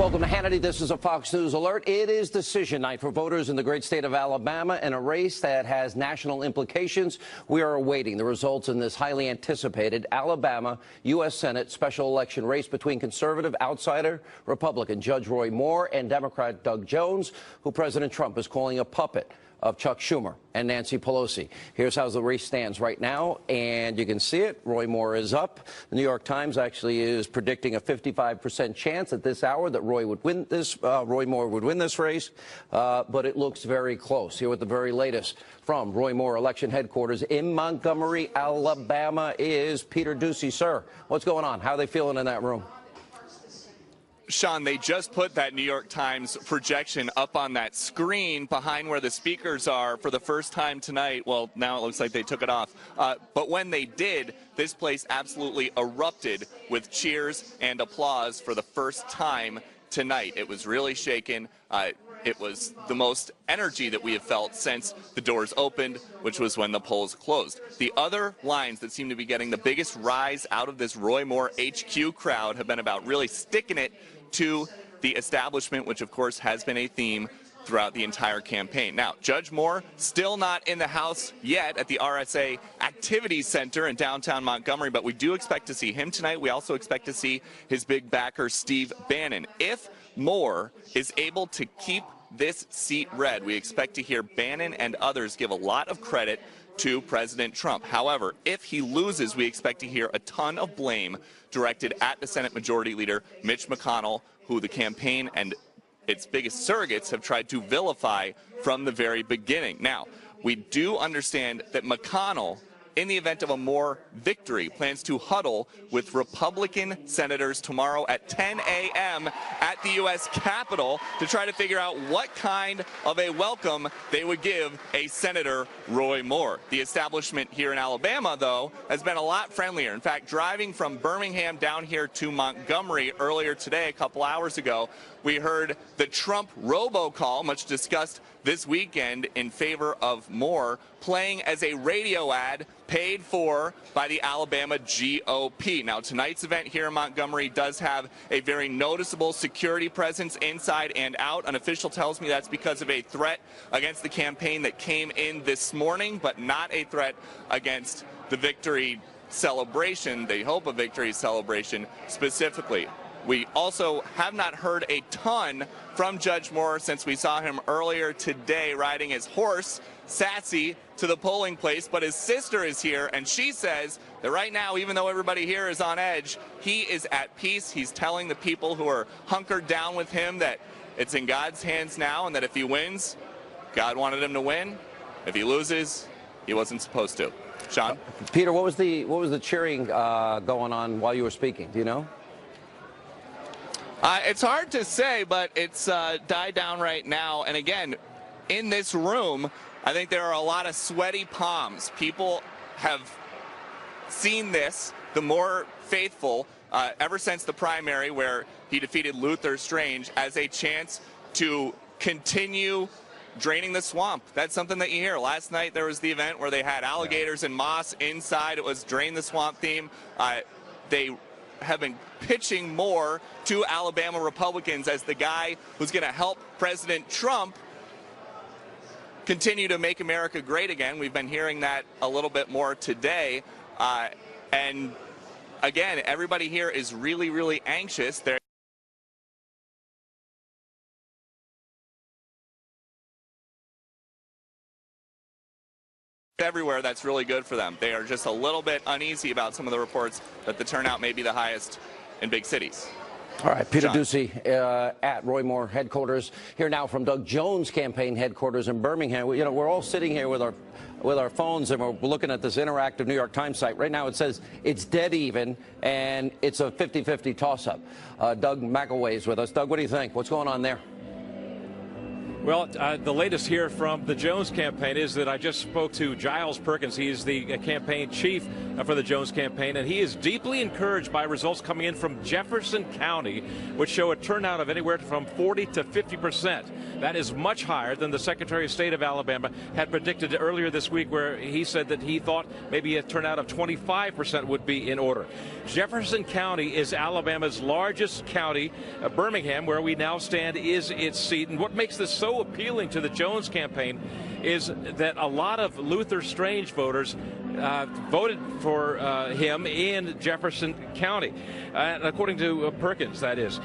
Welcome to Hannity. This is a Fox News alert. It is decision night for voters in the great state of Alabama in a race that has national implications. We are awaiting the results in this highly anticipated Alabama U.S. Senate special election race between conservative outsider Republican Judge Roy Moore and Democrat Doug Jones, who President Trump is calling a puppet of Chuck Schumer and Nancy Pelosi. Here's how the race stands right now, and you can see it. Roy Moore is up. The New York Times actually is predicting a 55% chance at this hour that Roy Moore would win this race, but it looks very close. Here with the very latest from Roy Moore election headquarters in Montgomery, Alabama, is Peter Doocy. Sir, what's going on? How are they feeling in that room? Sean, they just put that New York Times projection up on that screen behind where the speakers are for the first time tonight. Well, now it looks like they took it off. But when they did, this place absolutely erupted with cheers and applause for the first time tonight. It was really shaken. It was the most energy that we have felt since the doors opened, which was when the polls closed. The other lines that seem to be getting the biggest rise out of this Roy Moore HQ crowd have been about really sticking it to the establishment, which of course has been a theme throughout the entire campaign. Now, Judge Moore still not in the house yet at the RSA Activities Center in downtown Montgomery, but we do expect to see him tonight. We also expect to see his big backer, Steve Bannon. If Moore is able to keep this seat red, we expect to hear Bannon and others give a lot of credit to President Trump. However, if he loses, we expect to hear a ton of blame directed at the Senate Majority Leader, Mitch McConnell, who the campaign and its biggest surrogates have tried to vilify from the very beginning. Now, we do understand that McConnell, in the event of a Moore victory, plans to huddle with Republican senators tomorrow at 10 a.m. at the U.S. Capitol to try to figure out what kind of a welcome they would give a Senator Roy Moore. The establishment here in Alabama, though, has been a lot friendlier. In fact, driving from Birmingham down here to Montgomery earlier today, a couple hours ago, we heard the Trump robocall, much discussed this weekend in favor of Moore, playing as a radio ad paid for by the Alabama GOP. Now, tonight's event here in Montgomery does have a very noticeable security presence inside and out. An official tells me that's because of a threat against the campaign that came in this morning, but not a threat against the victory celebration, the hope of victory celebration specifically. We also have not heard a ton from Judge Moore since we saw him earlier today riding his horse, Sassy, to the polling place, but his sister is here, and she says that right now, even though everybody here is on edge, he is at peace. He's telling the people who are hunkered down with him that it's in God's hands now, and that if he wins, God wanted him to win. If he loses, he wasn't supposed to. Sean? Peter, what was the cheering going on while you were speaking? Do you know? It's hard to say, but it's died down right now. And again, in this room, I think there are a lot of sweaty palms. People have seen this, the more faithful, ever since the primary where he defeated Luther Strange, as a chance to continue draining the swamp. That's something that you hear. Last night there was the event where they had alligators and moss inside. It was Drain the Swamp theme. They have been pitching Moore to Alabama Republicans as the guy who's going to help President Trump continue to make America great again. We've been hearing that a little bit more today. And again, everybody here is really, really anxious. They're everywhere. That's really good for them. They are just a little bit uneasy about some of the reports that the turnout may be the highest in big cities. All right, Peter Doocy at Roy Moore headquarters. Here now from Doug Jones' campaign headquarters in Birmingham. We're all sitting here with our phones, and we're looking at this interactive New York Times site. Right now it says it's dead even, and it's a 50-50 toss-up. Doug McElway is with us. Doug, what do you think? What's going on there? Well, the latest here from the Jones campaign is that I just spoke to Giles Perkins. He is the campaign chief for the Jones campaign, and he is deeply encouraged by results coming in from Jefferson County, which show a turnout of anywhere from 40 to 50%. That is much higher than the Secretary of State of Alabama had predicted earlier this week, where he said that he thought maybe a turnout of 25% would be in order. Jefferson County is Alabama's largest county. Birmingham, where we now stand, is its seat. And what makes this so appealing to the Jones campaign is that a lot of Luther Strange voters voted for him in Jefferson County, according to Perkins, that is.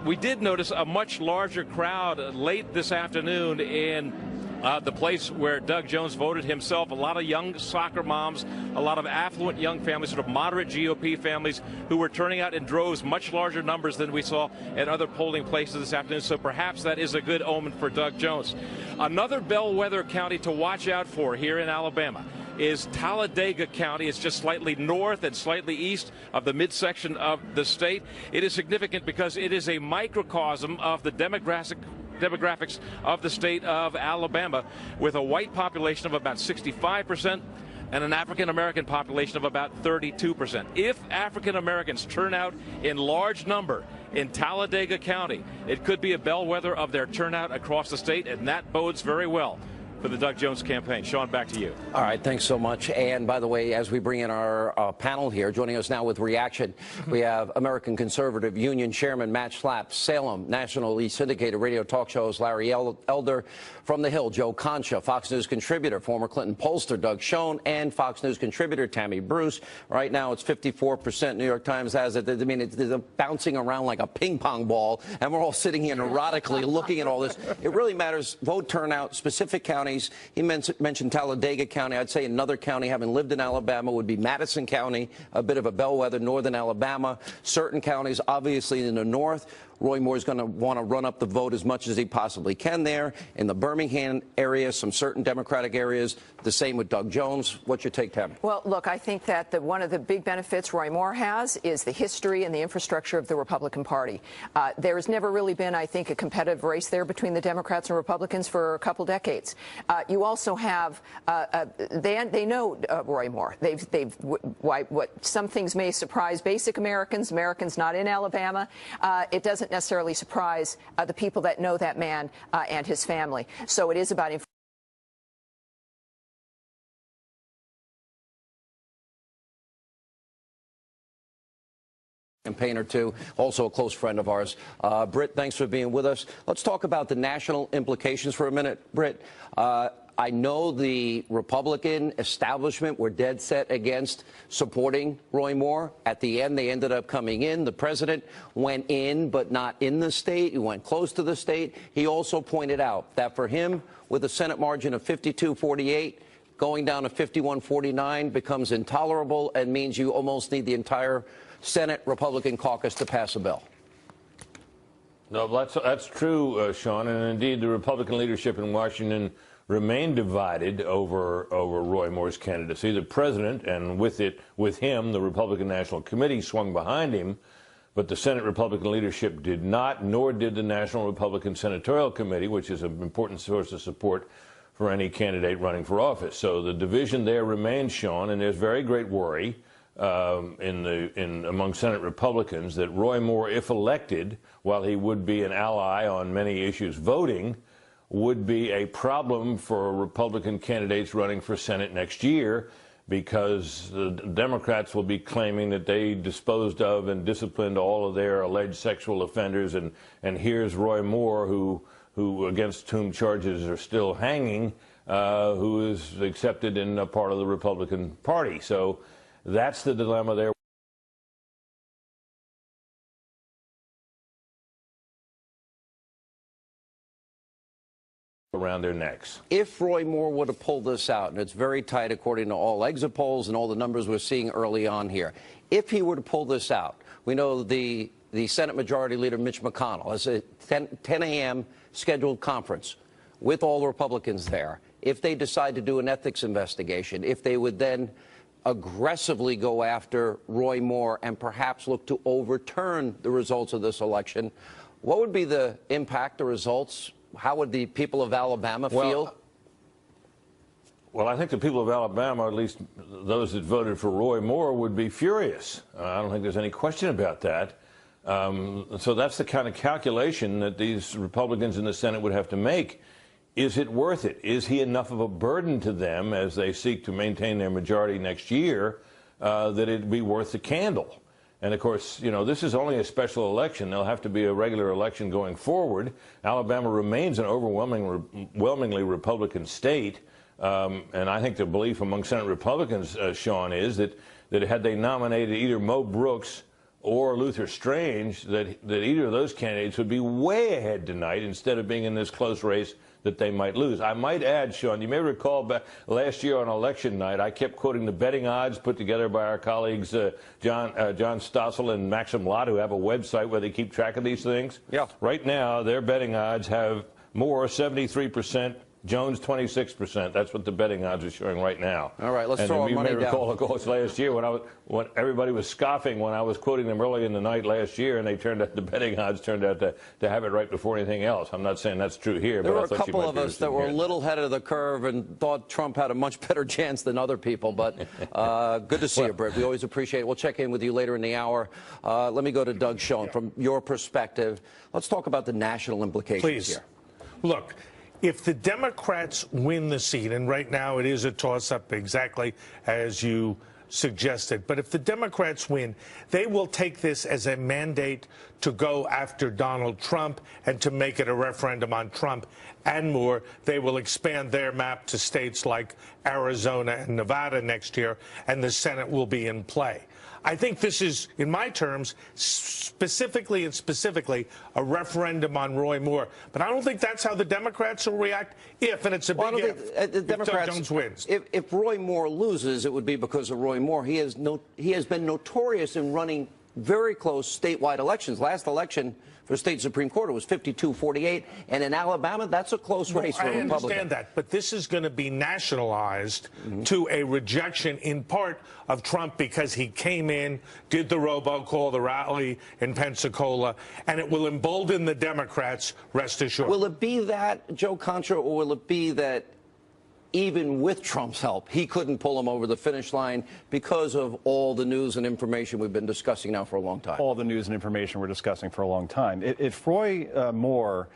We did notice a much larger crowd late this afternoon in the place where Doug Jones voted himself. A lot of young soccer moms, a lot of affluent young families, sort of moderate GOP families, who were turning out in droves, much larger numbers than we saw at other polling places this afternoon. So perhaps that is a good omen for Doug Jones. Another bellwether county to watch out for here in Alabama is Talladega County. It's just slightly north and slightly east of the midsection of the state. It is significant because it is a microcosm of the demographics of the state of Alabama, with a white population of about 65% and an African-American population of about 32%. If African-Americans turn out in large number in Talladega County, it could be a bellwether of their turnout across the state, and that bodes very well for the Doug Jones campaign. Sean, back to you. All right, thanks so much. And by the way, as we bring in our panel here, joining us now with reaction, we have American Conservative Union Chairman Matt Schlapp, Salem nationally syndicated radio talk show host Larry Elder, from the Hill, Joe Concha, Fox News contributor, former Clinton pollster Doug Schoen, and Fox News contributor Tammy Bruce. Right now, it's 54%. New York Times has it. I mean, it's bouncing around like a ping pong ball, and we're all sitting here neurotically looking at all this. It really matters. Vote turnout, specific counties. He mentioned Talladega County. I'd say another county, having lived in Alabama, would be Madison County, a bit of a bellwether, northern Alabama. Certain counties, obviously, in the north. Roy Moore is going to want to run up the vote as much as he possibly can there. In the Birmingham area, some certain Democratic areas, the same with Doug Jones. What's your take, Tammy? Well, look, I think that one of the big benefits Roy Moore has is the history and the infrastructure of the Republican Party. There has never really been, I think, a competitive race there between the Democrats and Republicans for a couple decades. You also have, they know Roy Moore. What some things may surprise basic Americans not in Alabama. It doesn't necessarily surprise the people that know that man and his family. So it is about campaign or two, also a close friend of ours. Britt, thanks for being with us. Let's talk about the national implications for a minute. Britt, I know the Republican establishment were dead set against supporting Roy Moore. At the end, they ended up coming in. The president went in, but not in the state. He went close to the state. He also pointed out that for him, with a Senate margin of 52-48, going down to 51-49 becomes intolerable and means you almost need the entire Senate Republican caucus to pass a bill. No, that's true, Sean, and indeed the Republican leadership in Washington remain divided over Roy Moore's candidacy. The president, and with him, the Republican National Committee swung behind him, but the Senate Republican leadership did not, nor did the National Republican Senatorial Committee, which is an important source of support for any candidate running for office. So the division there remains, Sean, and there's very great worry among Senate Republicans that Roy Moore, if elected, while he would be an ally on many issues voting, would be a problem for Republican candidates running for Senate next year, because the Democrats will be claiming that they disposed of and disciplined all of their alleged sexual offenders, and here's Roy Moore, who against whom charges are still hanging, who is accepted in a part of the Republican Party. So that's the dilemma there. Around their necks. If Roy Moore would have pulled this out, and it's very tight according to all exit polls and all the numbers we're seeing early on here, if he were to pull this out, we know the Senate Majority Leader Mitch McConnell has a 10 a.m. scheduled conference with all the Republicans there. If they decide to do an ethics investigation, if they would then aggressively go after Roy Moore and perhaps look to overturn the results of this election, what would be the impact, the results, how would the people of Alabama feel? Well, I think the people of Alabama, or at least those that voted for Roy Moore, would be furious. I don't think there's any question about that. So that's the kind of calculation that these Republicans in the Senate would have to make. Is it worth it? Is he enough of a burden to them as they seek to maintain their majority next year that it'd be worth the candle? And, of course, you know, this is only a special election. There'll have to be a regular election going forward. Alabama remains an overwhelmingly Republican state. And I think the belief among Senate Republicans, Sean, is that had they nominated either Mo Brooks or Luther Strange, that either of those candidates would be way ahead tonight instead of being in this close race that they might lose. I might add, Sean, you may recall back last year on election night, I kept quoting the betting odds put together by our colleagues John Stossel and Maxim Lott, who have a website where they keep track of these things. Yeah. Right now, their betting odds have Moore 73%, Jones 26%. That's what the betting odds are showing right now. All right, let's throw our money down. You may recall, of course, last year when everybody was scoffing when I was quoting them early in the night last year, and the betting odds turned out to have it right before anything else. I'm not saying that's true here. There were a couple of us that were a little ahead of the curve and thought Trump had a much better chance than other people. But good to see you, Britt. We always appreciate it. We'll check in with you later in the hour. Let me go to Doug Schoen. From your perspective, let's talk about the national implications here. Look. If the Democrats win the seat, and right now it is a toss-up exactly as you suggested, but if the Democrats win, they will take this as a mandate to go after Donald Trump and to make it a referendum on Trump and more. They will expand their map to states like Arizona and Nevada next year, and the Senate will be in play. I think this is, in my terms, specifically a referendum on Roy Moore. But I don't think that's how the Democrats will react if, and it's a big if, the Democrats, Doug Jones wins. If Roy Moore loses, it would be because of Roy Moore. He has been notorious in running very close statewide elections. Last election for state Supreme Court, it was 52-48. And in Alabama, that's a close race for a Republican. I understand that, but this is going to be nationalized to a rejection in part of Trump because he came in, did the robocall, the rally in Pensacola, and it will embolden the Democrats, rest assured. Will it be that, Joe Contra, or will it be that even with Trump's help, he couldn't pull him over the finish line because of all the news and information we've been discussing now for a long time? All the news and information we're discussing for a long time. If Roy Moore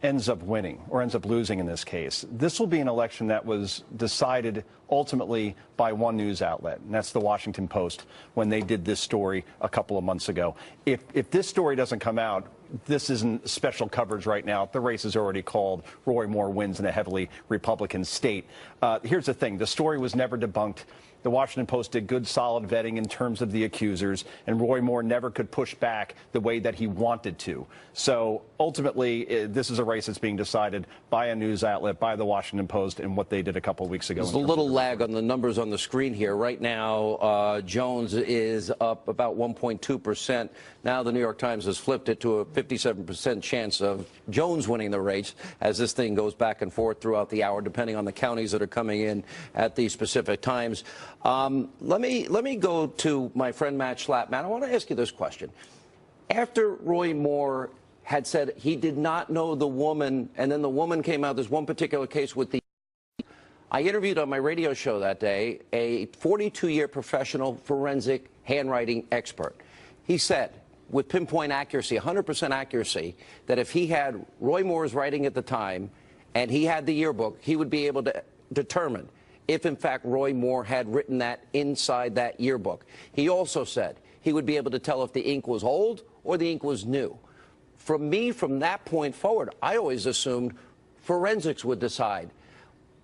ends up winning or ends up losing in this case, this will be an election that was decided ultimately by one news outlet, and that's the Washington Post, when they did this story a couple of months ago. If this story doesn't come out, this isn't special coverage right now. The race is already called. Roy Moore wins in a heavily Republican state. Here's the thing. The story was never debunked. The Washington Post did good, solid vetting in terms of the accusers, and Roy Moore never could push back the way that he wanted to. So ultimately, this is a race that's being decided by a news outlet, by the Washington Post, and what they did a couple of weeks ago. There's a little lag on the numbers on the screen here. Right now, Jones is up about 1.2%. Now the New York Times has flipped it to a 57% chance of Jones winning the race as this thing goes back and forth throughout the hour, depending on the counties that are coming in at these specific times. Let me go to my friend Matt Schlapp. Matt, I want to ask you this question. After Roy Moore had said he did not know the woman, and then the woman came out, there's one particular case with the... I interviewed on my radio show that day a 42-year professional forensic handwriting expert. He said, with pinpoint accuracy, 100% accuracy, that if he had Roy Moore's writing at the time and he had the yearbook, he would be able to determine if, in fact, Roy Moore had written that inside that yearbook. He also said he would be able to tell if the ink was old or the ink was new. From that point forward, I always assumed forensics would decide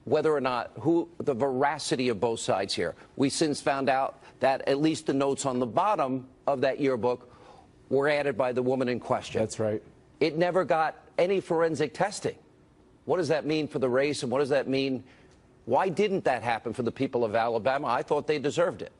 whether or not the veracity of both sides here. We since found out that at least the notes on the bottom of that yearbook were added by the woman in question. That's right. It never got any forensic testing. What does that mean for the race, and what does that mean? Why didn't that happen for the people of Alabama? I thought they deserved it.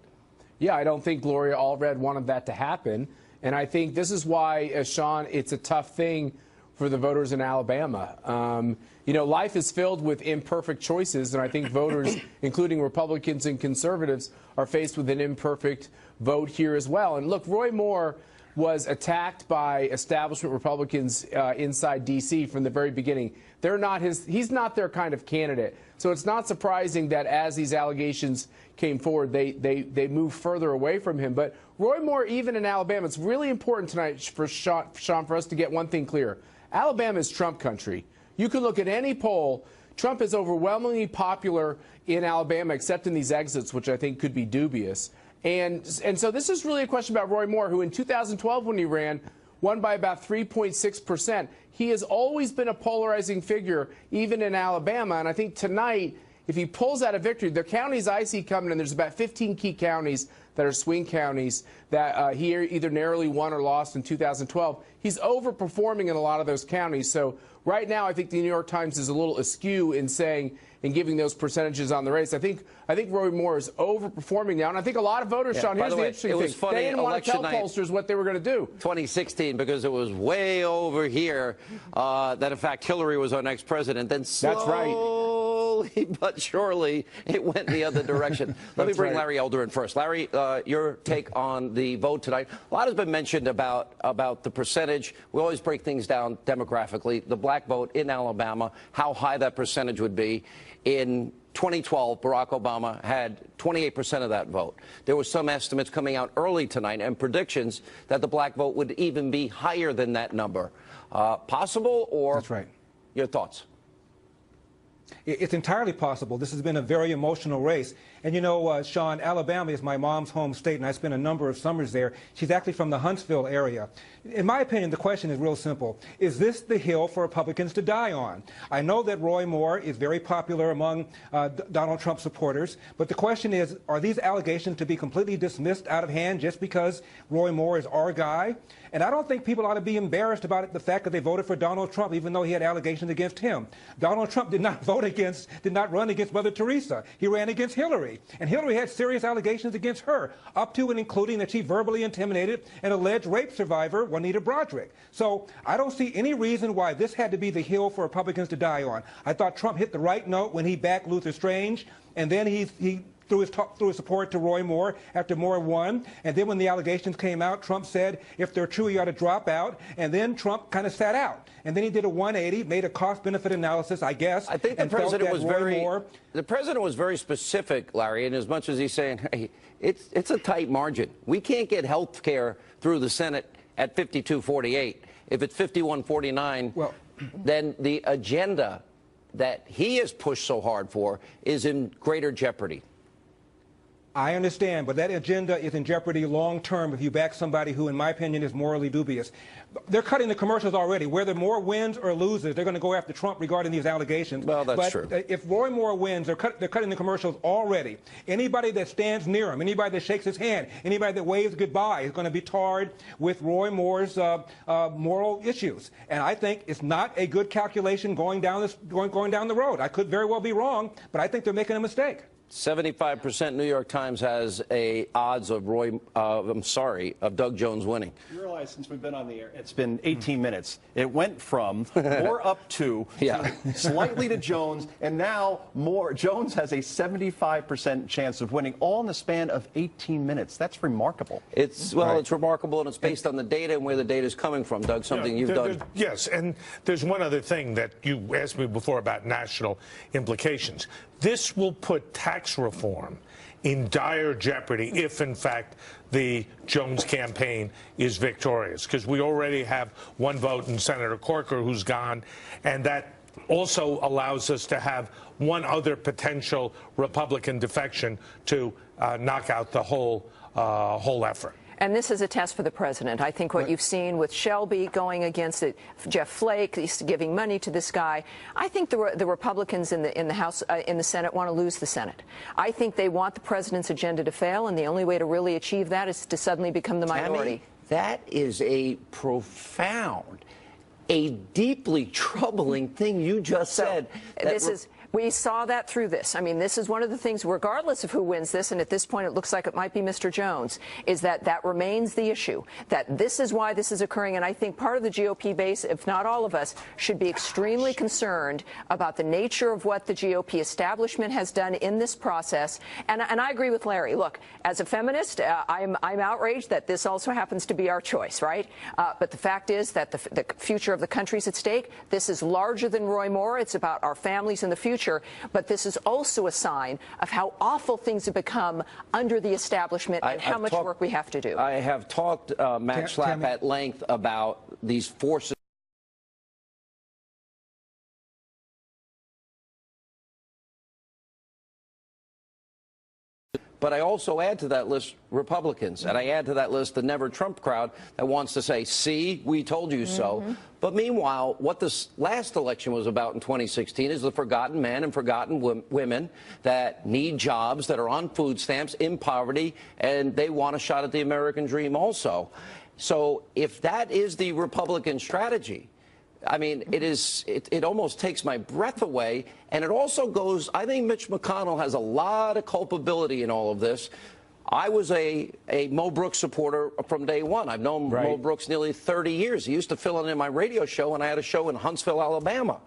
Yeah, I don't think Gloria Allred wanted that to happen. And I think this is why, Sean, it's a tough thing for the voters in Alabama. You know, life is filled with imperfect choices, and I think voters, including Republicans and conservatives, are faced with an imperfect vote here as well. And look, Roy Moore, was attacked by establishment Republicans inside D.C. from the very beginning. They're not he's not their kind of candidate. So it's not surprising that as these allegations came forward, they moved further away from him. But Roy Moore, even in Alabama, it's really important tonight for Sean, for us to get one thing clear. Alabama is Trump country. You can look at any poll. Trump is overwhelmingly popular in Alabama, except in these exits, which I think could be dubious. And so this is really a question about Roy Moore, who in 2012, when he ran, won by about 3.6%. He has always been a polarizing figure, even in Alabama. And I think tonight, if he pulls out a victory, the counties I see coming in, there's about 15 key counties that are swing counties that he either narrowly won or lost in 2012. He's overperforming in a lot of those counties. So right now, I think the New York Times is a little askew in saying and giving those percentages on the race. I think Roy Moore is overperforming now, and I think a lot of voters, Sean, here's the interesting thing. Funny, they didn't want to tell pollsters what they were going to do. 2016, because it was way over here that, in fact, Hillary was our next president. Then slowly but surely it went the other direction. Let me bring Larry Elder in first. Larry, your take on the vote tonight. A lot has been mentioned about the percentage. We always break things down demographically. The black vote in Alabama, how high that percentage would be. In 2012, Barack Obama had 28% of that vote. There were some estimates coming out early tonight and predictions that the black vote would even be higher than that number. Possible, or? That's right. Your thoughts? It's entirely possible. This has been a very emotional race. And, you know, Sean, Alabama is my mom's home state, and I spent a number of summers there. She's actually from the Huntsville area. In my opinion, the question is real simple. Is this the hill for Republicans to die on? I know that Roy Moore is very popular among Donald Trump supporters, but the question is, are these allegations to be completely dismissed out of hand just because Roy Moore is our guy? And I don't think people ought to be embarrassed about the fact that they voted for Donald Trump, even though he had allegations against him. Donald Trump did not run against Mother Teresa. He ran against Hillary. And Hillary had serious allegations against her, up to and including that she verbally intimidated an alleged rape survivor, Juanita Broderick. So I don't see any reason why this had to be the hill for Republicans to die on. I thought Trump hit the right note when he backed Luther Strange, and then he through his support to Roy Moore after Moore won. And then when the allegations came out, Trump said, if they're true, you ought to drop out. And then Trump kind of sat out. And then he did a 180, made a cost-benefit analysis, I guess. I think the president was very specific, Larry, in as much as he's saying, hey, it's a tight margin. We can't get health care through the Senate at 52-48. If it's 51-49, well, then the agenda that he has pushed so hard for is in greater jeopardy. I understand, but that agenda is in jeopardy long-term if you back somebody who, in my opinion, is morally dubious. They're cutting the commercials already. Whether Moore wins or loses, they're going to go after Trump regarding these allegations. Well, that's true. If Roy Moore wins, they're cutting the commercials already. Anybody that stands near him, anybody that shakes his hand, anybody that waves goodbye is going to be tarred with Roy Moore's moral issues. And I think it's not a good calculation going down the road. I could very well be wrong, but I think they're making a mistake. 75% New York Times has odds of of Doug Jones winning. You realize since we've been on the air, it's been 18 minutes. It went from Moore up to slightly to Jones, and now Jones has a 75% chance of winning, all in the span of 18 minutes. That's remarkable. It's remarkable, and it's based on the data and where the data is coming from, Doug, something you've done. Yes, and there's one other thing that you asked me before about national implications. This will put tax reform in dire jeopardy if, in fact, the Jones campaign is victorious, because we already have one vote in Senator Corker who's gone, and that also allows us to have one other potential Republican defection to knock out the whole effort. And this is a test for the president. I think what you've seen with Shelby going against it, Jeff Flake, he's giving money to this guy. I think the Republicans in the House, in the Senate, want to lose the Senate. I think they want the president's agenda to fail, and the only way to really achieve that is to suddenly become the minority. Tammy, that is a profound, a deeply troubling thing you just said. We saw that through this. I mean, this is one of the things, regardless of who wins this, and at this point it looks like it might be Mr. Jones, is that remains the issue, that this is why this is occurring. And I think part of the GOP base, if not all of us, should be extremely concerned about the nature of what the GOP establishment has done in this process. And I agree with Larry. Look, as a feminist, I'm outraged that this also happens to be our choice, right? But the fact is that the future of the country is at stake. This is larger than Roy Moore. It's about our families in the future. But this is also a sign of how awful things have become under the establishment and how much work we have to do. I have talked, Matt Schlapp, at length about these forces. But I also add to that list Republicans, and I add to that list the Never Trump crowd that wants to say, see, we told you so. But meanwhile, what this last election was about in 2016 is the forgotten men and forgotten women that need jobs, that are on food stamps, in poverty, and they want a shot at the American dream also. So if that is the Republican strategy, I mean, it almost takes my breath away. And it also goes, I think Mitch McConnell has a lot of culpability in all of this. I was a Mo Brooks supporter from day one. I've known Mo Brooks nearly 30 years. He used to fill in my radio show, and I had a show in Huntsville, Alabama.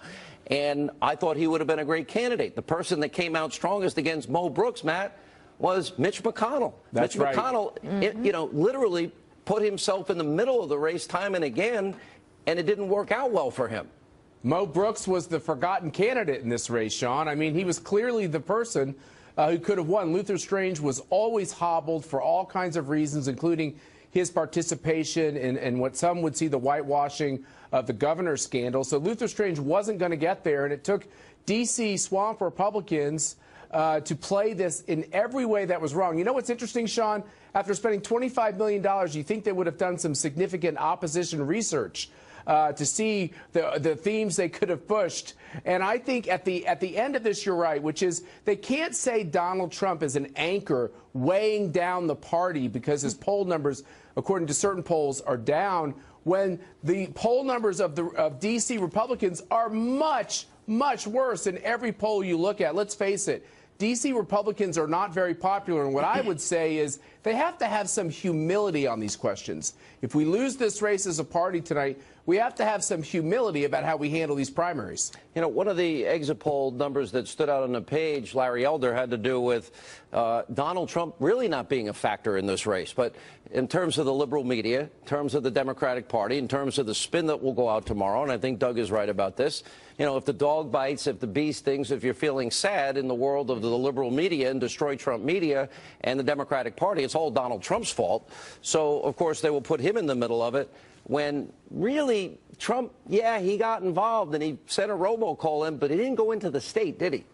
And I thought he would have been a great candidate. The person that came out strongest against Mo Brooks, Matt, was Mitch McConnell. That's Mitch McConnell, you know, literally put himself in the middle of the race time and again, and it didn't work out well for him. Mo Brooks was the forgotten candidate in this race, Sean. I mean, he was clearly the person who could have won. Luther Strange was always hobbled for all kinds of reasons, including his participation in what some would see the whitewashing of the governor scandal. So Luther Strange wasn't going to get there, and it took D.C. swamp Republicans to play this in every way that was wrong. You know what's interesting, Sean? After spending $25 million, you think they would have done some significant opposition research to see the themes they could have pushed. And I think at the end of this, you're right, which is they can't say Donald Trump is an anchor weighing down the party because his poll numbers, according to certain polls, are down, when the poll numbers of D.C. Republicans are much, much worse in every poll you look at. Let's face it. D.C. Republicans are not very popular, and what I would say is they have to have some humility on these questions. If we lose this race as a party tonight, we have to have some humility about how we handle these primaries. You know, one of the exit poll numbers that stood out on the page, Larry Elder, had to do with Donald Trump really not being a factor in this race. But in terms of the liberal media, in terms of the Democratic Party, in terms of the spin that will go out tomorrow, and I think Doug is right about this, you know, if the dog bites, if the bee stings, if you're feeling sad in the world of the liberal media and destroy Trump media and the Democratic Party, it's all Donald Trump's fault. So, of course, they will put him in the middle of it when really Trump, yeah, he got involved and he sent a robocall in, but he didn't go into the state, did he?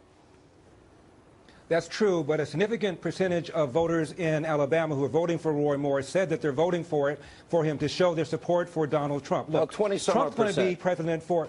That's true, but a significant percentage of voters in Alabama who are voting for Roy Moore said that they're voting for him to show their support for Donald Trump. Look, well, 20-some Trump's going to be president for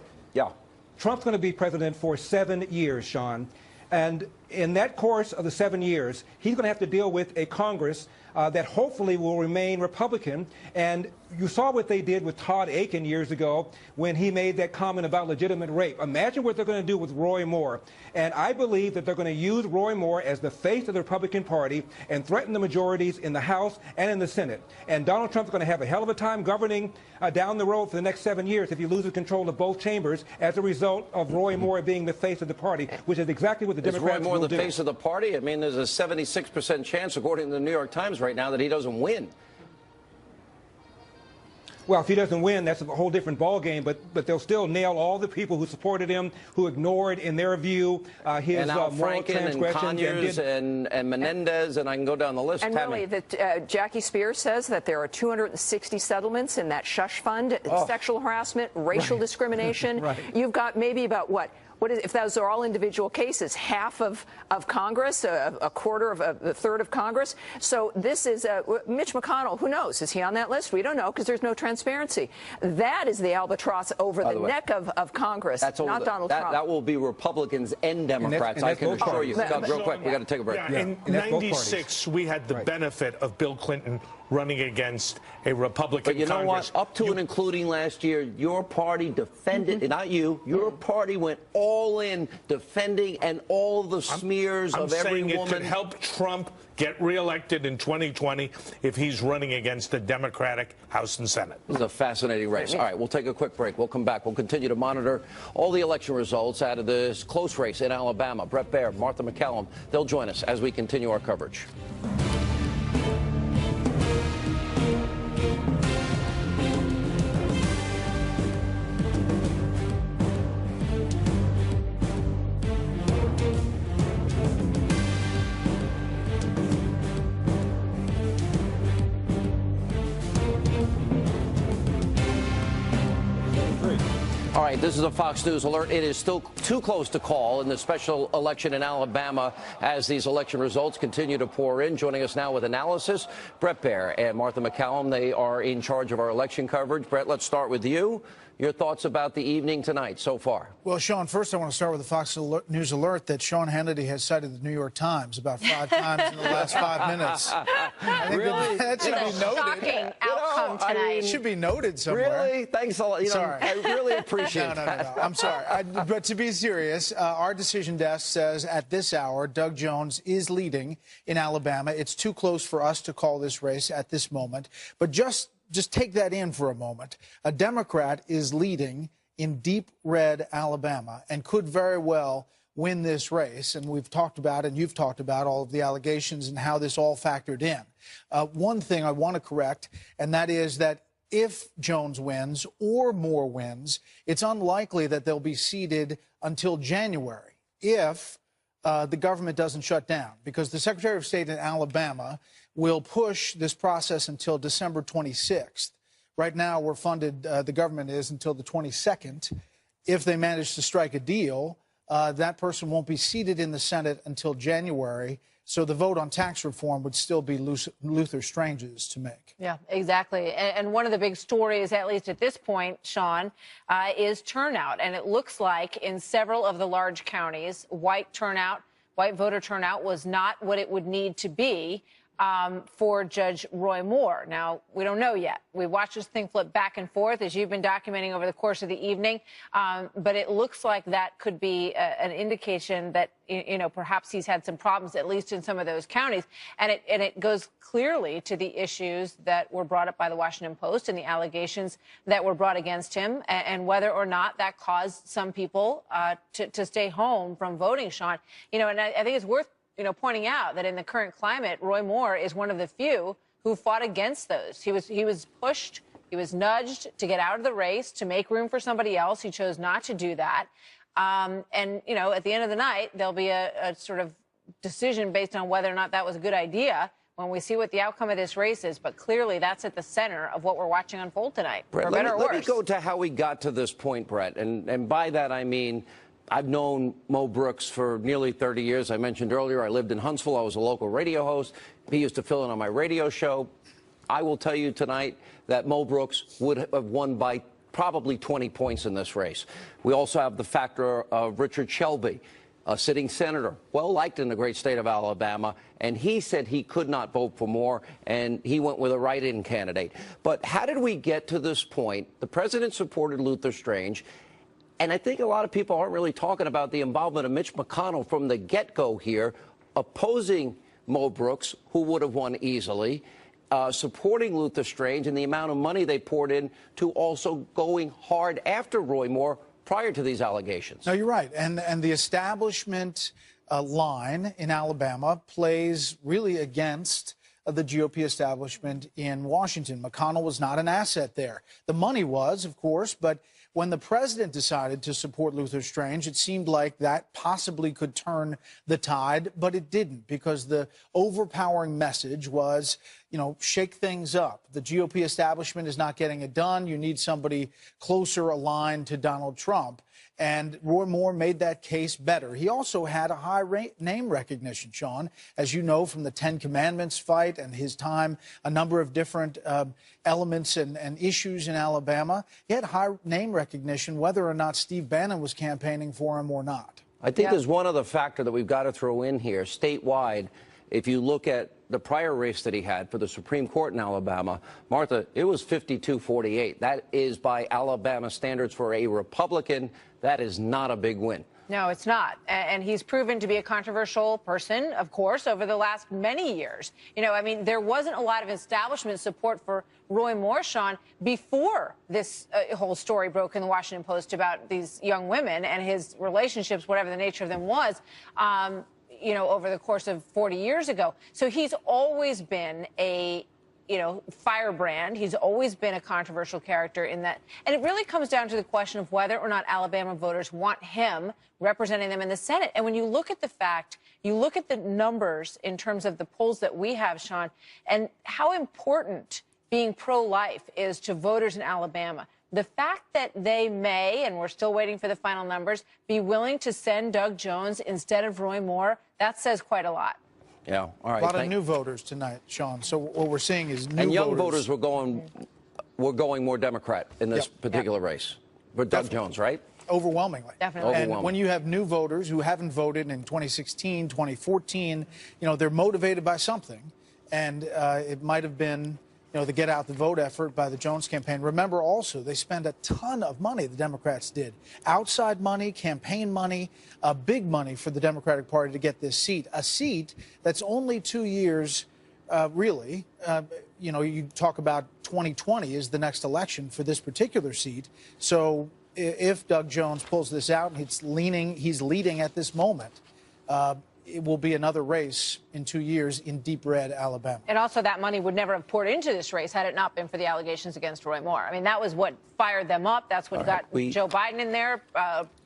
Trump's going to be president for 7 years, Sean. And in that course of the 7 years, he's going to have to deal with a Congress that hopefully will remain Republican. And you saw what they did with Todd Aiken years ago when he made that comment about legitimate rape. Imagine what they're going to do with Roy Moore. And I believe that they're going to use Roy Moore as the face of the Republican Party and threaten the majorities in the House and in the Senate. And Donald Trump's going to have a hell of a time governing down the road for the next 7 years if he loses control of both chambers as a result of Roy Moore being the face of the party, which is exactly what the Democrats will do. Is Roy Moore the face of the party? I mean, there's a 76% chance, according to the New York Times right now, that he doesn't win. Well, if he doesn't win, that's a whole different ballgame, but they'll still nail all the people who supported him, who ignored, in their view, his moral transgressions. And Menendez, and I can go down the list. And really, Jackie Spears says that there are 260 settlements in that shush fund, sexual harassment, racial discrimination. You've got maybe about, what is, if those are all individual cases, half of Congress, a quarter of a third of Congress. So this is Mitch McConnell. Who knows? Is he on that list? We don't know because there's no transparency. That is the albatross over the neck of Congress, not Donald Trump. That will be Republicans and Democrats, I can assure you. Real quick, we got to take a break. In '96, we had the benefit of Bill Clinton running against a Republican But you know Congress. what? Up to and including last year, your party defended, not you, your party went all in defending and all the smears of every woman. I'm saying it could help Trump get reelected in 2020 if he's running against the Democratic House and Senate. This is a fascinating race. All right, we'll take a quick break. We'll come back. We'll continue to monitor all the election results out of this close race in Alabama. Brett Baer, Martha McCallum, they'll join us as we continue our coverage. All right, this is a Fox News alert. It is still too close to call in the special election in Alabama as these election results continue to pour in. Joining us now with analysis, Brett Baer and Martha McCallum. They are in charge of our election coverage. Brett, let's start with you. Your thoughts about the evening tonight so far? Well, Sean, first I want to start with the Fox News alert that Sean Hannity has cited the New York Times about 5 times in the last 5 minutes. I think Really? that should be noted. Shocking outcome tonight. It should be noted somewhere. Really? Thanks a lot. Sorry. I really appreciate No. that. I'm sorry. But to be serious, our decision desk says at this hour, Doug Jones is leading in Alabama. It's too close for us to call this race at this moment. But just take that in for a moment. A Democrat is leading in deep red Alabama and could very well win this race. And we've talked about, and you've talked about, all of the allegations and how this all factored in. One thing I want to correct, and that is that if Jones wins or Moore wins, it's unlikely that they'll be seated until January if the government doesn't shut down, because the Secretary of State in Alabama will push this process until December 26th. Right now, we're funded, the government is, until the 22nd. If they manage to strike a deal, that person won't be seated in the Senate until January. So the vote on tax reform would still be Luther Strange's to make. Yeah, exactly. And one of the big stories, at least at this point, Sean, is turnout. And it looks like in several of the large counties, white voter turnout was not what it would need to be for Judge Roy Moore. Now, we don't know yet. We watched this thing flip back and forth, as you've been documenting over the course of the evening. But it looks like that could be an indication that, you know, perhaps he's had some problems, at least in some of those counties. And it goes clearly to the issues that were brought up by the Washington Post and the allegations that were brought against him, and whether or not that caused some people to stay home from voting, Sean. You know, and I think it's worth pointing out that in the current climate, Roy Moore is one of the few who fought against those. He was pushed, he was nudged to get out of the race, to make room for somebody else. He chose not to do that. And, you know, at the end of the night, there'll be a sort of decision based on whether or not that was a good idea when we see what the outcome of this race is. But clearly, that's at the center of what we're watching unfold tonight, Brett, for better or worse. let me go to how we got to this point, Brett. And by that, I mean, I've known Mo Brooks for nearly 30 years. I mentioned earlier I lived in Huntsville. I was a local radio host. He used to fill in on my radio show. I will tell you tonight that Mo Brooks would have won by probably 20 points in this race. We also have the factor of Richard Shelby, a sitting senator, well-liked in the great state of Alabama, and he said he could not vote for Moore, and he went with a write-in candidate. But how did we get to this point? The president supported Luther Strange. And I think a lot of people aren't really talking about the involvement of Mitch McConnell from the get-go here, opposing Mo Brooks, who would have won easily, supporting Luther Strange, and the amount of money they poured in to also going hard after Roy Moore prior to these allegations. No, you're right. And the establishment line in Alabama plays really against the GOP establishment in Washington. McConnell was not an asset there. The money was, of course, but when the president decided to support Luther Strange, it seemed like that possibly could turn the tide, but it didn't, because the overpowering message was, you know, shake things up. The GOP establishment is not getting it done. You need somebody closer aligned to Donald Trump. And Roy Moore made that case better. He also had a high name recognition, Sean, as you know, from the Ten Commandments fight and his time, a number of different elements and issues in Alabama. He had high name recognition, whether or not Steve Bannon was campaigning for him or not. I think there's one other factor that we've got to throw in here. Statewide, if you look at the prior race that he had for the Supreme Court in Alabama, Martha, it was 52-48. That is, by Alabama standards for a Republican, that is not a big win. No, it's not. And he's proven to be a controversial person, of course, over the last many years. You know, I mean, there wasn't a lot of establishment support for Roy Moore, Sean, before this whole story broke in the Washington Post about these young women and his relationships, whatever the nature of them was, you know, over the course of 40 years ago. So he's always been a firebrand. He's always been a controversial character in that. And it really comes down to the question of whether or not Alabama voters want him representing them in the Senate. And when you look at the fact, you look at the numbers in terms of the polls that we have, Sean, and how important being pro-life is to voters in Alabama. The fact that they may, and we're still waiting for the final numbers, be willing to send Doug Jones instead of Roy Moore, that says quite a lot. Yeah, all right. A lot of new voters tonight, Sean. So what we're seeing is new and young voters were going more Democrat in this particular race. But Doug Jones, right? Overwhelmingly. Definitely. And when you have new voters who haven't voted in 2016, 2014, you know, they're motivated by something. And it might have been, you know, the get out the vote effort by the Jones campaign. Remember also, they spend a ton of money, the Democrats did. Outside money, campaign money, big money for the Democratic Party to get this seat. A seat that's only 2 years, really. You know, you talk about 2020 is the next election for this particular seat. So if Doug Jones pulls this out and he's leading at this moment, it will be another race in 2 years in deep red Alabama. And also that money would never have poured into this race had it not been for the allegations against Roy Moore. I mean, that was what fired them up. That's what got Joe Biden in there,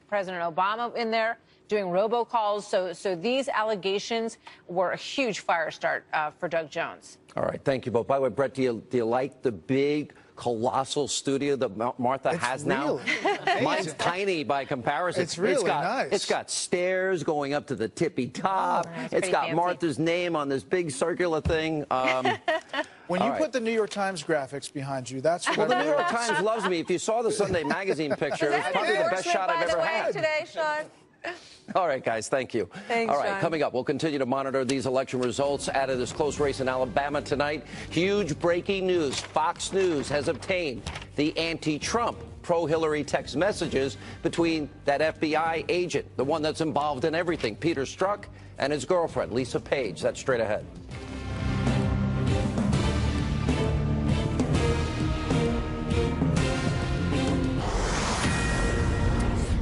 President Obama in there, doing robocalls. So these allegations were a huge fire start for Doug Jones. All right. Thank you both. By the way, Brett, do you like the big, colossal studio that Martha has now? Mine's tiny by comparison. It's really nice. It's got stairs going up to the tippy top. It's got fancy. Martha's name on this big circular thing. When you put the New York Times graphics behind you, that's what the New York Times loves me. If you saw the Sunday Magazine picture, it's probably the best shot I've ever had. Today, Sean. All right, guys, thank you. Thanks, all right, Sean. Coming up, we'll continue to monitor these election results out of this close race in Alabama tonight. Huge breaking news. Fox News has obtained the anti-Trump, pro-Hillary text messages between that FBI agent, the one that's involved in everything, Peter Strzok, and his girlfriend, Lisa Page. That's straight ahead.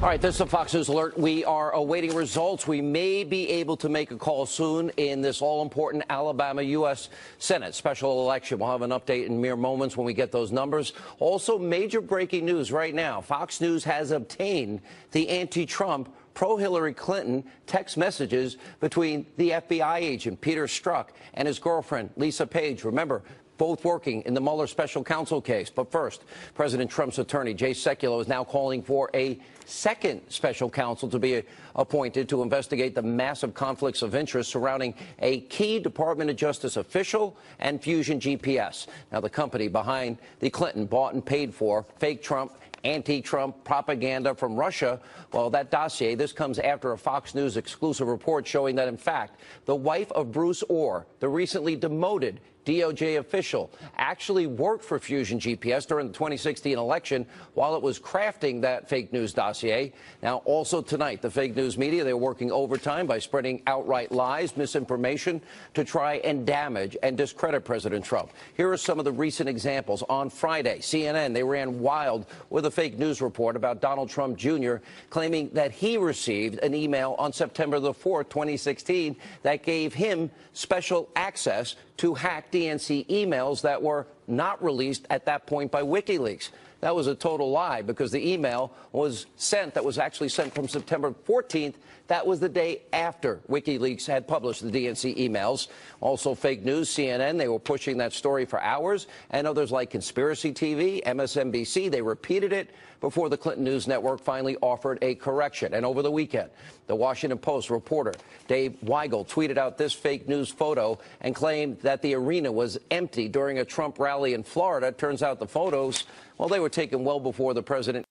All right, this is a Fox News alert. We are awaiting results. We may be able to make a call soon in this all-important Alabama U.S. Senate special election. We'll have an update in mere moments when we get those numbers. Also, major breaking news right now. Fox News has obtained the anti-Trump, pro-Hillary Clinton text messages between the FBI agent, Peter Strzok, and his girlfriend, Lisa Page. Remember, both working in the Mueller special counsel case. But first, President Trump's attorney, Jay Sekulow, is now calling for a second special counsel to be appointed to investigate the massive conflicts of interest surrounding a key Department of Justice official and Fusion GPS. Now, the company behind the Clinton bought and paid for fake Trump, anti-Trump propaganda from Russia. Well, that dossier, this comes after a Fox News exclusive report showing that, in fact, the wife of Bruce Orr, the recently demoted DOJ official, actually worked for Fusion GPS during the 2016 election while it was crafting that fake news dossier. Now, also tonight, the fake news media, they're working overtime by spreading outright lies, misinformation to try and damage and discredit President Trump. Here are some of the recent examples. On Friday, CNN, they ran wild with a fake news report about Donald Trump Jr. claiming that he received an email on September the 4th, 2016, that gave him special access to hack DNC emails that were not released at that point by WikiLeaks. That was a total lie because the email was sent, that was actually sent from September 14th. That was the day after WikiLeaks had published the DNC emails. Also fake news, CNN, they were pushing that story for hours. And others like Conspiracy TV, MSNBC, they repeated it before the Clinton News Network finally offered a correction. And over the weekend, the Washington Post reporter Dave Weigel tweeted out this fake news photo and claimed that the arena was empty during a Trump rally in Florida. Turns out the photos, well, they were taken well before the president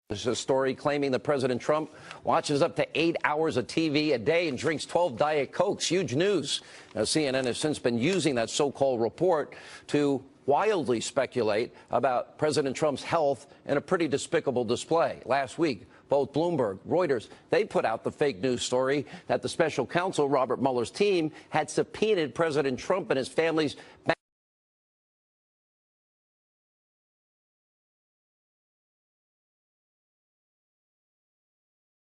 This is a story claiming that President Trump watches up to 8 hours of TV a day and drinks 12 Diet Cokes. Huge news. Now, CNN has since been using that so-called report to wildly speculate about President Trump's health in a pretty despicable display. Last week, both Bloomberg, Reuters, they put out the fake news story that the special counsel, Robert Mueller's team, had subpoenaed President Trump and his family's bank.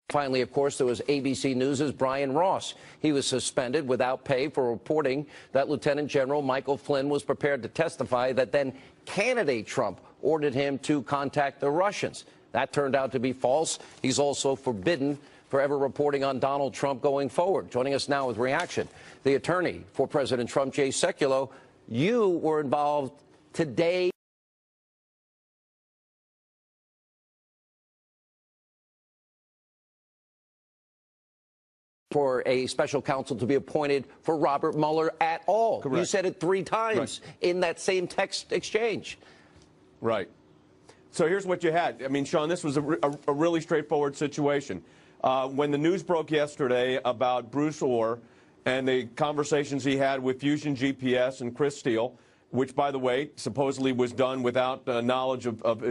Finally, of course, there was ABC News' Brian Ross. He was suspended without pay for reporting that Lieutenant General Michael Flynn was prepared to testify that then candidate Trump ordered him to contact the Russians. That turned out to be false. He's also forbidden forever reporting on Donald Trump going forward. Joining us now with reaction, the attorney for President Trump, Jay Sekulow. You were involved today for a special counsel to be appointed for Robert Mueller at all. Correct. You said it 3 times in that same text exchange. Right. So here's what you had. I mean, Sean, this was a really straightforward situation. When the news broke yesterday about Bruce Orr and the conversations he had with Fusion GPS and Chris Steele, which, by the way, supposedly was done without knowledge of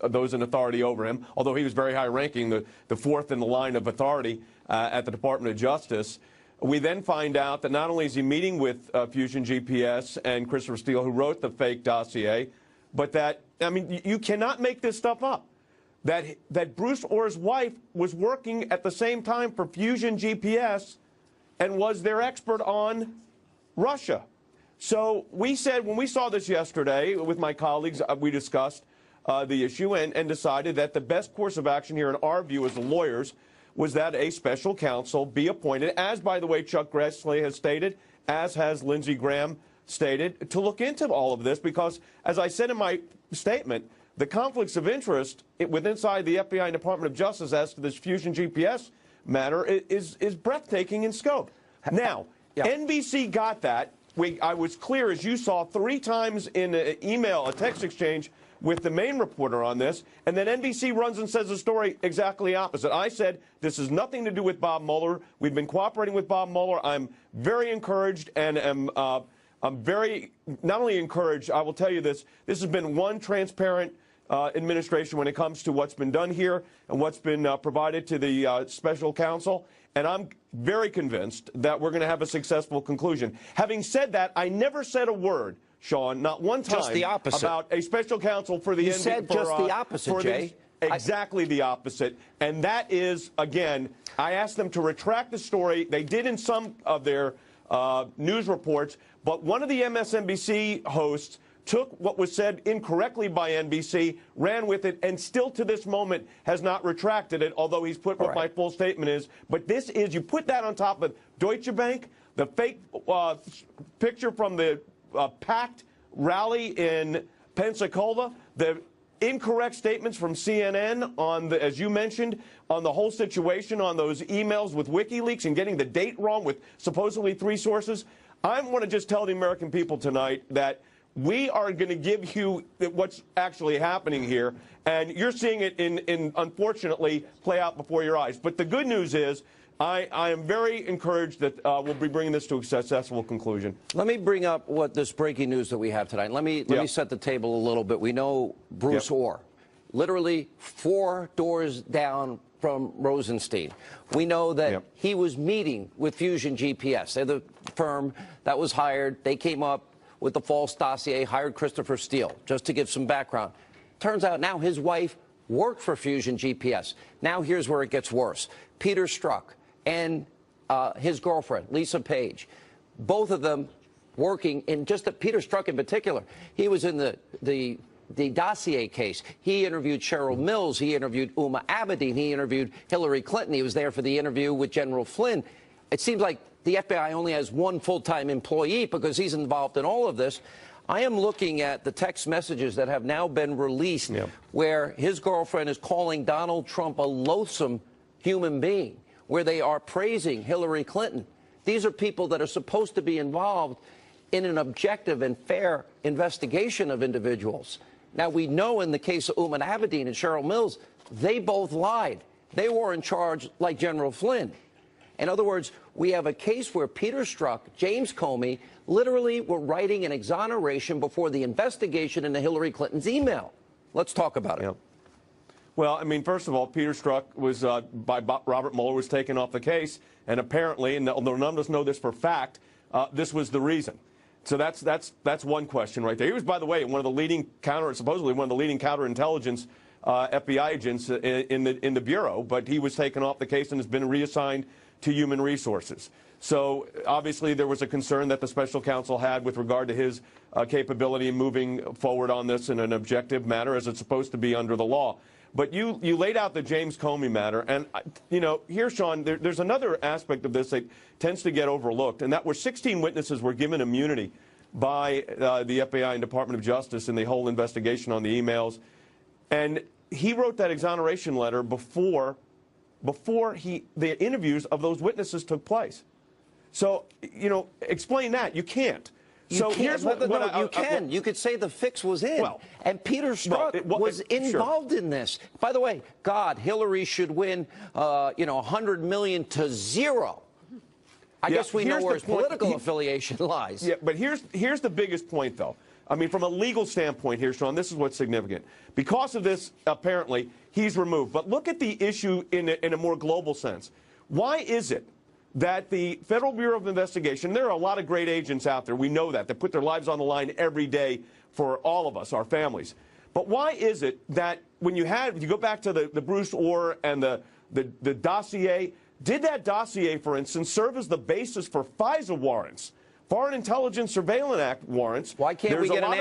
those in authority over him, although he was very high-ranking, the fourth in the line of authority at the Department of Justice. We then find out that not only is he meeting with Fusion GPS and Christopher Steele, who wrote the fake dossier, but that, I mean, you cannot make this stuff up, that Bruce Orr's wife was working at the same time for Fusion GPS and was their expert on Russia. So we said, when we saw this yesterday with my colleagues, we discussed the issue and decided that the best course of action here in our view as the lawyers was that a special counsel be appointed, as, by the way, Chuck Grassley has stated, as has Lindsey Graham stated, to look into all of this because, as I said in my statement, the conflicts of interest inside the FBI and Department of Justice as to this Fusion GPS matter is breathtaking in scope. Now, NBC got that. I was clear, as you saw, 3 times in an email, a text exchange with the main reporter on this, and then NBC runs and says the story exactly opposite. I said, this has nothing to do with Bob Mueller. We've been cooperating with Bob Mueller. I'm very encouraged and I'm very, not only encouraged, I will tell you this has been one transparent administration when it comes to what's been done here and what's been provided to the special counsel. And I'm very convinced that we're going to have a successful conclusion. Having said that, I never said a word, Sean, not one time, just the opposite, about a special counsel for the You said just the opposite, Jay. Exactly the opposite. And that is, again, I asked them to retract the story. They did in some of their news reports. But one of the MSNBC hosts took what was said incorrectly by NBC, ran with it, and still to this moment has not retracted it, although he's put what my full statement is. But this is, you put that on top of Deutsche Bank, the fake picture from the packed rally in Pensacola, the incorrect statements from CNN on the, as you mentioned, on the whole situation, on those emails with WikiLeaks and getting the date wrong with supposedly 3 sources. I want to just tell the American people tonight that we are going to give you what's actually happening here, and you're seeing it unfortunately play out before your eyes. But the good news is I am very encouraged that we'll be bringing this to a successful conclusion. Let me bring up what this breaking news that we have tonight. Let me set the table a little bit. We know Bruce Orr, literally 4 doors down from Rosenstein. We know that he was meeting with Fusion GPS. They're the firm that was hired. They came up with the false dossier, hired Christopher Steele, just to give some background. Turns out now his wife worked for Fusion GPS. Now here's where it gets worse. Peter Strzok and his girlfriend, Lisa Page, both of them working in Peter Strzok in particular. He was in the dossier case. He interviewed Cheryl Mills. He interviewed Uma Abedin. He interviewed Hillary Clinton. He was there for the interview with General Flynn. It seems like the FBI only has 1 full-time employee because he's involved in all of this. I am looking at the text messages that have now been released where his girlfriend is calling Donald Trump a loathsome human being, where they are praising Hillary Clinton. These are people that are supposed to be involved in an objective and fair investigation of individuals. Now, we know in the case of Uman Abedin and Cheryl Mills, they both lied. They were in charge like General Flynn. In other words, we have a case where Peter Strzok, James Comey, literally were writing an exoneration before the investigation into Hillary Clinton's email. Let's talk about it. Yeah. Well, I mean, first of all, Peter Strzok was, by Robert Mueller, was taken off the case, and apparently, and none of us know this for fact, this was the reason. So that's one question right there. He was, by the way, supposedly one of the leading counterintelligence FBI agents in the Bureau, but he was taken off the case and has been reassigned to Human Resources. So obviously there was a concern that the special counsel had with regard to his capability in moving forward on this in an objective manner as it's supposed to be under the law. But you laid out the James Comey matter, and, you know, here, Sean, there's another aspect of this that tends to get overlooked, and that were 16 witnesses were given immunity by the FBI and Department of Justice in the whole investigation on the emails. And he wrote that exoneration letter before the interviews of those witnesses took place. So, you know, explain that. You can't. Here's what you can. You could say the fix was in. And Peter Strzok was involved in this. By the way, God, Hillary should win, you know, 100 million to 0. I guess we know where his political affiliation lies. Yeah, but here's the biggest point, though. I mean, from a legal standpoint here, Sean, this is what's significant. Because of this, apparently, he's removed. But look at the issue in a more global sense. Why is it that the Federal Bureau of Investigation, there are a lot of great agents out there, we know that put their lives on the line every day for all of us, our families. But why is it that when you go back to the Bruce Orr and the dossier, did that dossier, for instance, serve as the basis for FISA warrants, Foreign Intelligence Surveillance Act warrants? Why can't we get an answer?